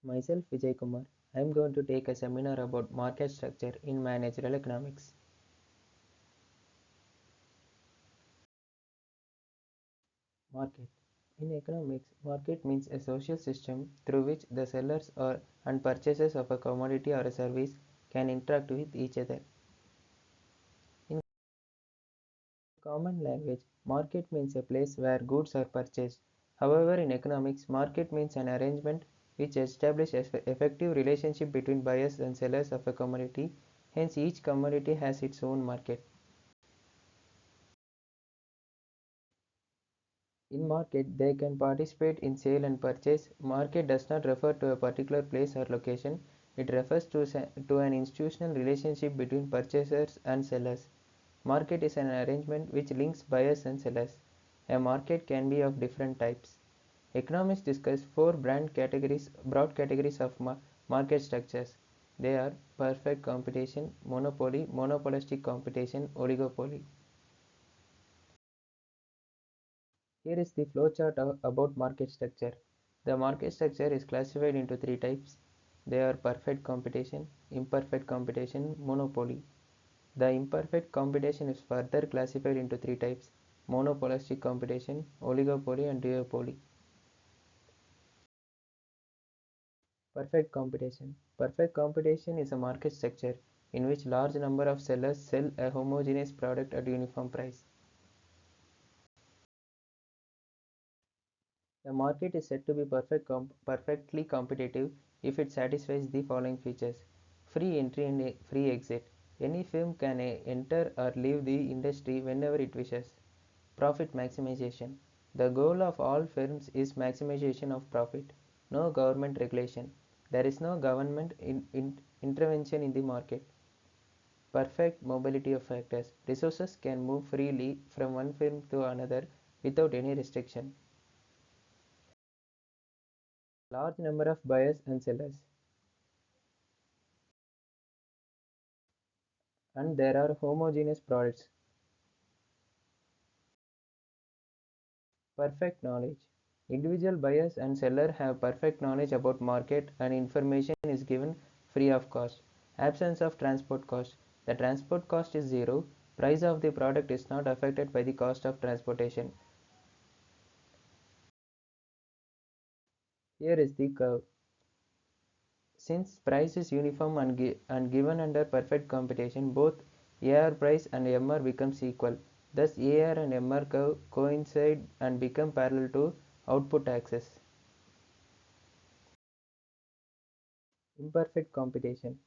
Myself Vijay Kumar. I am going to take a seminar about market structure in managerial economics. Market. In economics, market means a social system through which the sellers or and purchasers of a commodity or a service can interact with each other. In common language, market means a place where goods are purchased. However, in economics, market means an arrangement which establishes effective relationship between buyers and sellers of a commodity. Hence, each commodity has its own market. In market, they can participate in sale and purchase. Market does not refer to a particular place or location. It refers to an institutional relationship between purchasers and sellers. Market is an arrangement which links buyers and sellers. A market can be of different types. Economists discuss four broad categories of market structures. They are perfect competition, monopoly, monopolistic competition, oligopoly. Here is the flowchart about market structure. The market structure is classified into three types. They are perfect competition, imperfect competition, monopoly. The imperfect competition is further classified into three types: monopolistic competition, oligopoly, and duopoly. Perfect competition. Perfect competition is a market structure in which large number of sellers sell a homogeneous product at uniform price. A market is said to be perfectly competitive if it satisfies the following features: free entry and free exit. Any firm can enter or leave the industry whenever it wishes. Profit maximization. The goal of all firms is maximization of profit. No government regulation. There is no government intervention in the market. Perfect mobility of factors. Resources can move freely from one firm to another without any restriction. Large number of buyers and sellers. And there are homogeneous products. Perfect knowledge. Individual buyers and seller have perfect knowledge about market and information is given free of cost. Absence of transport cost. The transport cost is zero. Price of the product is not affected by the cost of transportation. Here is the curve. Since price is uniform and given under perfect competition, both AR price and MR becomes equal. Thus, AR and MR curve coincide and become parallel to output axis. Imperfect competition.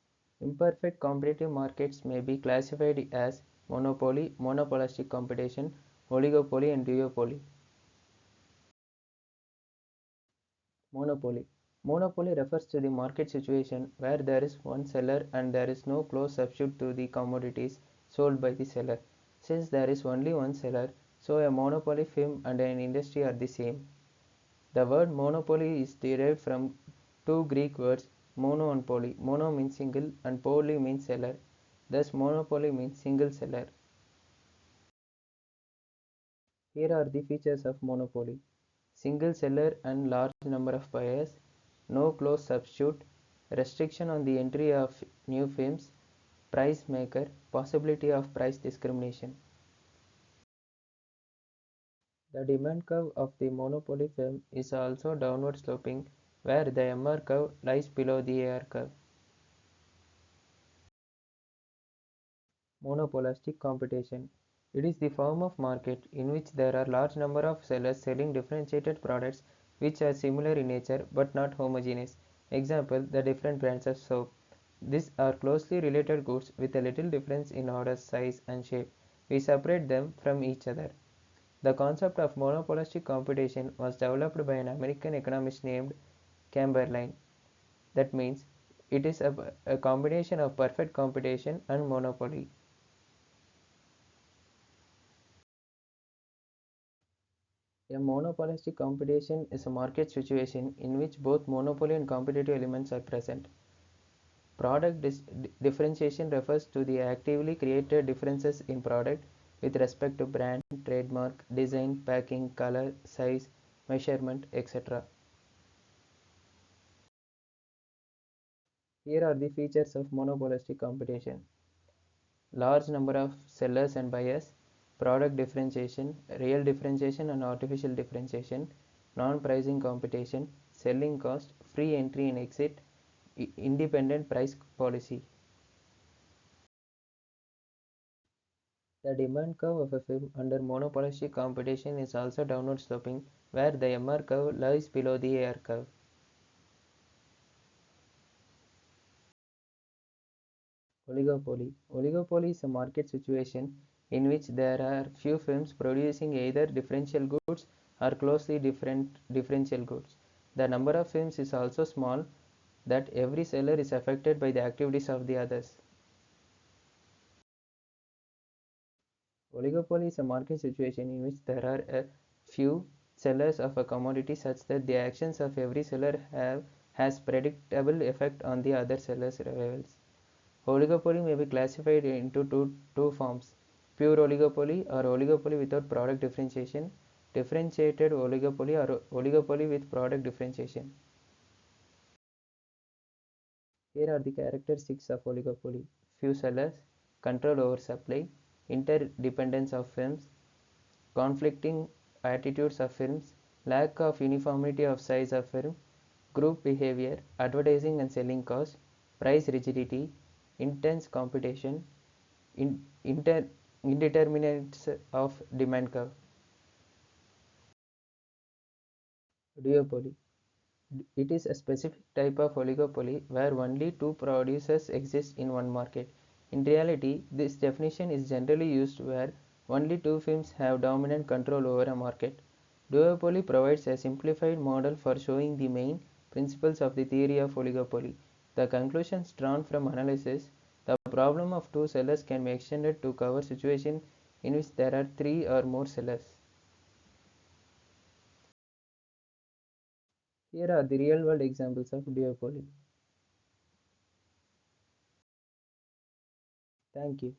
Imperfect competitive markets may be classified as monopoly, monopolistic competition, oligopoly, and duopoly. Monopoly. Monopoly refers to the market situation where there is one seller and there is no close substitute to the commodities sold by the seller. Since there is only one seller, so a monopoly firm and an industry are the same. The word monopoly is derived from two Greek words, mono and poly. Mono means single and poly means seller. Thus, monopoly means single seller. Here are the features of monopoly: single seller and large number of buyers, no close substitute, restriction on the entry of new firms, price maker, possibility of price discrimination. The demand curve of the monopoly firm is also downward sloping, where the MR curve lies below the AR curve. Monopolistic competition. It is the form of market in which there are large number of sellers selling differentiated products which are similar in nature but not homogeneous. Example, the different brands of soap. These are closely related goods with a little difference in order, size, and shape. We separate them from each other. The concept of monopolistic competition was developed by an American economist named Chamberlain. That means it is a combination of perfect competition and monopoly. A monopolistic competition is a market situation in which both monopoly and competitive elements are present. Product differentiation refers to the actively created differences in product with respect to brand, trademark, design, packing, color, size, measurement, etc. Here are the features of monopolistic competition: large number of sellers and buyers, product differentiation, real differentiation and artificial differentiation, non-pricing competition, selling cost, free entry and exit, independent price policy. The demand curve of a film under monopolistic competition is also downward sloping, where the MR curve lies below the AR curve. Oligopoly. Oligopoly is a market situation in which there are few firms producing either differential goods or closely different differential goods. The number of firms is also small that every seller is affected by the activities of the others. Oligopoly is a market situation in which there are a few sellers of a commodity such that the actions of every seller has predictable effect on the other sellers' levels. Oligopoly may be classified into two forms: pure oligopoly or oligopoly without product differentiation, differentiated oligopoly or oligopoly with product differentiation. Here are the characteristics of oligopoly: few sellers, control over supply, interdependence of firms, conflicting attitudes of firms, lack of uniformity of size of firm, group behavior, advertising and selling cost, price rigidity, intense competition, indeterminates of demand curve. Duopoly. It is a specific type of oligopoly where only two producers exist in one market. In reality, this definition is generally used where only two firms have dominant control over a market. Duopoly provides a simplified model for showing the main principles of the theory of oligopoly. The conclusions drawn from analysis: the problem of two sellers can be extended to cover situations in which there are three or more sellers. Here are the real world examples of duopoly. Thank you.